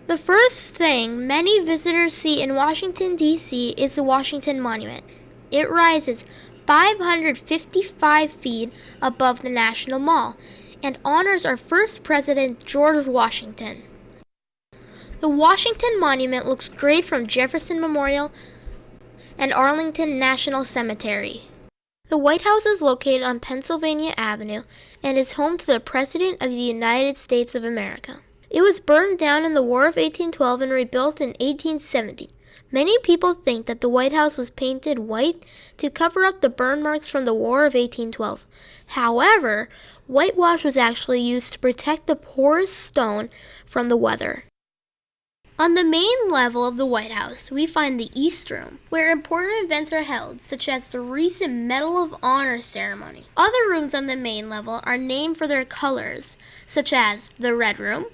The first thing many visitors see in Washington, D.C. is the Washington Monument. It rises 555 feet above the National Mall and honors our first president, George Washington. The Washington Monument looks great from Jefferson Memorial and Arlington National Cemetery. The White House is located on Pennsylvania Avenue and is home to the President of the United States of America. It was burned down in the War of 1812 and rebuilt in 1870. Many people think that the White House was painted white to cover up the burn marks from the War of 1812. However, whitewash was actually used to protect the porous stone from the weather. On the main level of the White House, we find the East Room, where important events are held, such as the recent Medal of Honor ceremony. Other rooms on the main level are named for their colors, such as the Red Room,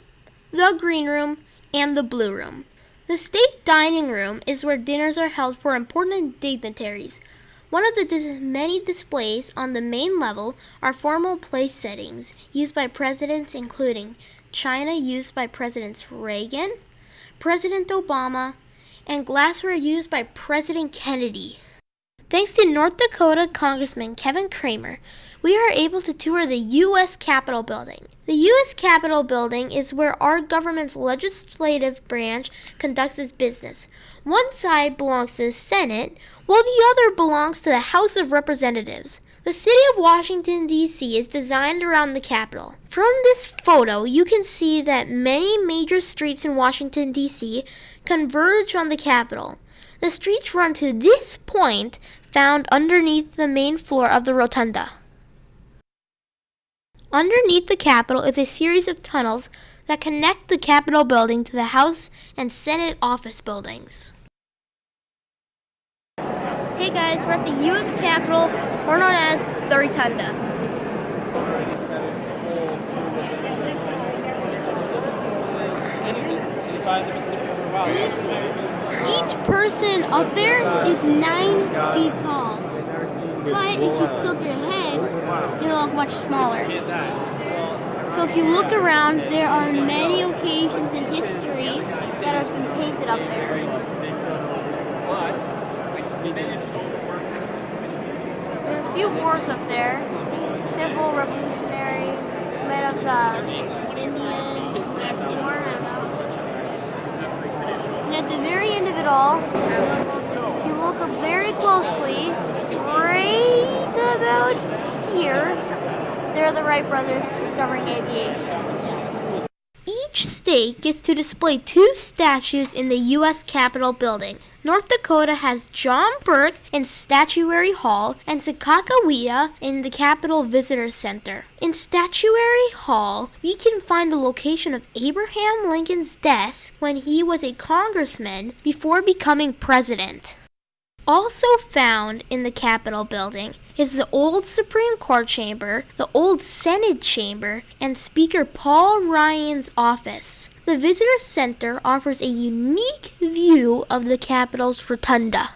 the Green Room, and the Blue Room. The State Dining Room is where dinners are held for important dignitaries. One of the many displays on the main level are formal place settings used by presidents, including china used by Presidents Reagan, President Obama, and glassware used by President Kennedy. Thanks to North Dakota Congressman Kevin Cramer, we are able to tour the U.S. Capitol Building. The U.S. Capitol Building is where our government's legislative branch conducts its business. One side belongs to the Senate, while the other belongs to the House of Representatives. The city of Washington, D.C. is designed around the Capitol. From this photo, you can see that many major streets in Washington, D.C. converge on the Capitol. The streets run to this point found underneath the main floor of the rotunda. Underneath the Capitol is a series of tunnels that connect the Capitol building to the House and Senate office buildings. Hey guys, we're at the U.S. Capitol, or known as the Rotunda. Each person up there is 9 feet tall. But if you tilt your head, it'll look much smaller. So if you look around, there are many occasions in history that have been painted up there. There are a few wars up there. Civil, Revolutionary, made of the Indian War, I don't know. And at the very end of it all, if you look up very closely, right about here, they're the Wright brothers discovering aviation. Each state gets to display 2 statues in the U.S. Capitol building. North Dakota has John Burke in Statuary Hall and Sakakawea in the Capitol Visitor Center. In Statuary Hall, we can find the location of Abraham Lincoln's desk when he was a congressman before becoming president. Also found in the Capitol building is the old Supreme Court chamber, the old Senate chamber, and Speaker Paul Ryan's office. The Visitor Center offers a unique view of the Capitol's rotunda.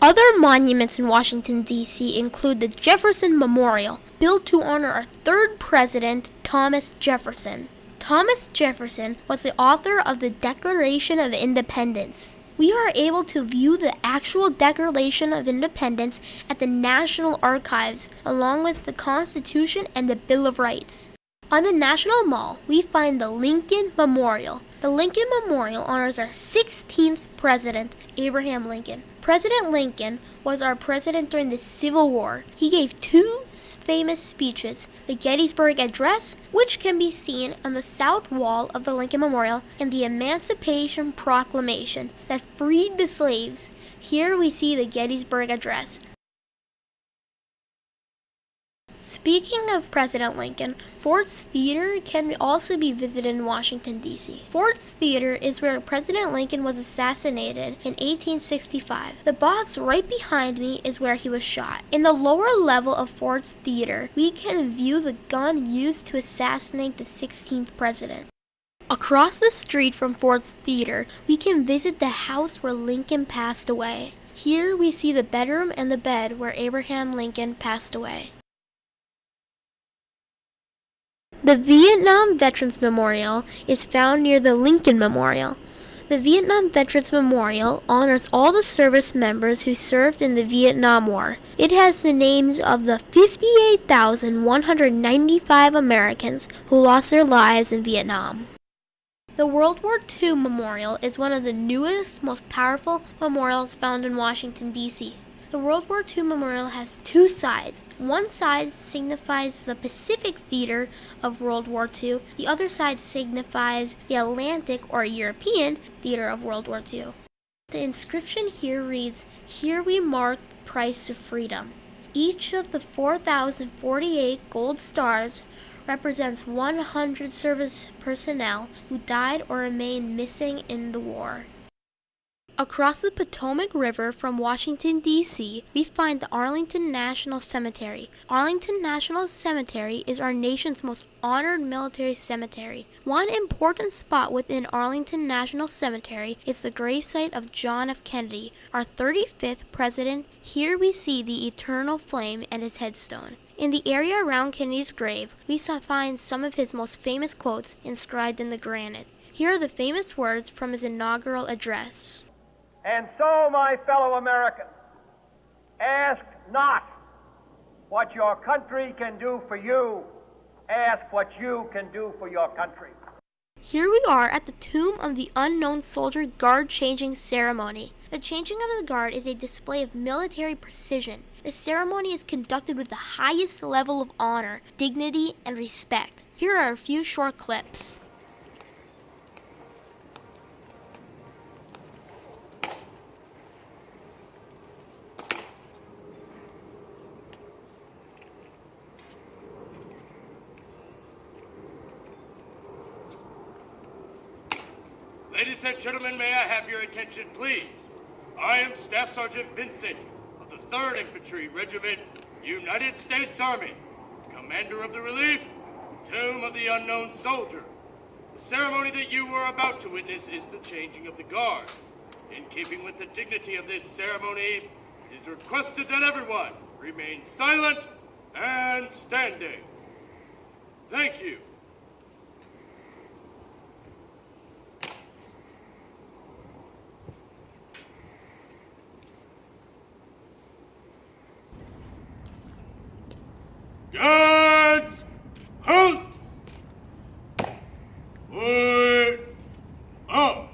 Other monuments in Washington, D.C. include the Jefferson Memorial, built to honor our 3rd president, Thomas Jefferson. Thomas Jefferson was the author of the Declaration of Independence. We are able to view the actual Declaration of Independence at the National Archives, along with the Constitution and the Bill of Rights. On the National Mall, we find the Lincoln Memorial. The Lincoln Memorial honors our 16th president, Abraham Lincoln. President Lincoln was our president during the Civil War. He gave 2 famous speeches, the Gettysburg Address, which can be seen on the south wall of the Lincoln Memorial, and the Emancipation Proclamation that freed the slaves. Here we see the Gettysburg Address. Speaking of President Lincoln, Ford's Theater can also be visited in Washington, D.C. Ford's Theater is where President Lincoln was assassinated in 1865. The box right behind me is where he was shot. In the lower level of Ford's Theater, we can view the gun used to assassinate the 16th president. Across the street from Ford's Theater, we can visit the house where Lincoln passed away. Here we see the bedroom and the bed where Abraham Lincoln passed away. The Vietnam Veterans Memorial is found near the Lincoln Memorial. The Vietnam Veterans Memorial honors all the service members who served in the Vietnam War. It has the names of the 58,195 Americans who lost their lives in Vietnam. The World War II Memorial is one of the newest, most powerful memorials found in Washington, D.C. The World War II Memorial has two sides. One side signifies the Pacific theater of World War II. The other side signifies the Atlantic or European theater of World War II. The inscription here reads, "Here we mark the price of freedom." Each of the 4,048 gold stars represents 100 service personnel who died or remained missing in the war. Across the Potomac River from Washington, D.C., we find the Arlington National Cemetery. Arlington National Cemetery is our nation's most honored military cemetery. One important spot within Arlington National Cemetery is the gravesite of John F. Kennedy, our 35th president. Here we see the eternal flame and his headstone. In the area around Kennedy's grave, we find some of his most famous quotes inscribed in the granite. Here are the famous words from his inaugural address. And so, my fellow Americans, ask not what your country can do for you, ask what you can do for your country. Here we are at the Tomb of the Unknown Soldier Guard Changing Ceremony. The changing of the guard is a display of military precision. The ceremony is conducted with the highest level of honor, dignity, and respect. Here are a few short clips. Ladies and gentlemen, may I have your attention, please? I am Staff Sergeant Vincent of the 3rd Infantry Regiment, United States Army, Commander of the Relief, Tomb of the Unknown Soldier. The ceremony that you are about to witness is the changing of the guard. In keeping with the dignity of this ceremony, it is requested that everyone remain silent and standing. Thank you. Guards, halt! Forward, out!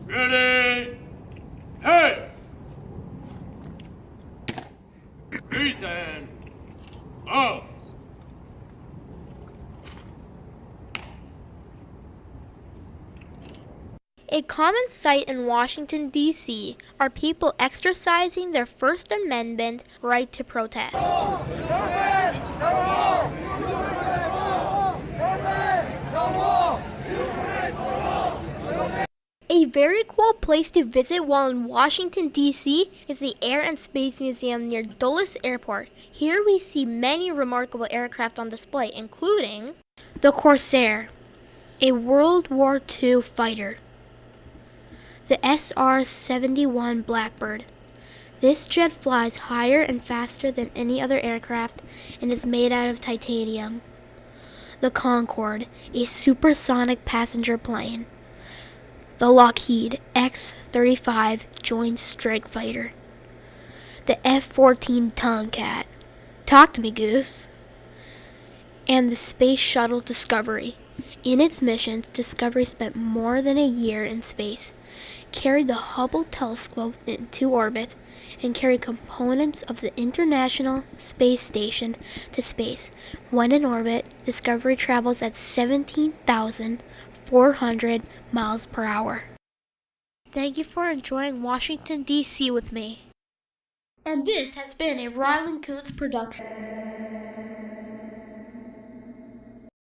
Ready, heads! Raise and arms! A common sight in Washington, D.C. are people exercising their First Amendment right to protest. A very cool place to visit while in Washington, D.C. is the Air and Space Museum near Dulles Airport. Here we see many remarkable aircraft on display, including the Corsair, a World War II fighter. The SR-71 Blackbird. This jet flies higher and faster than any other aircraft and is made out of titanium. The Concorde, a supersonic passenger plane. The Lockheed X-35 Joint Strike Fighter. The F-14 Tomcat. Talk to me, Goose. And the Space Shuttle Discovery. In its mission, Discovery spent more than a year in space, carried the Hubble telescope into orbit, and carried components of the International Space Station to space. When in orbit, Discovery travels at 17,400 miles per hour. Thank you for enjoying Washington, D.C. with me. And this has been a Ryland Coons production.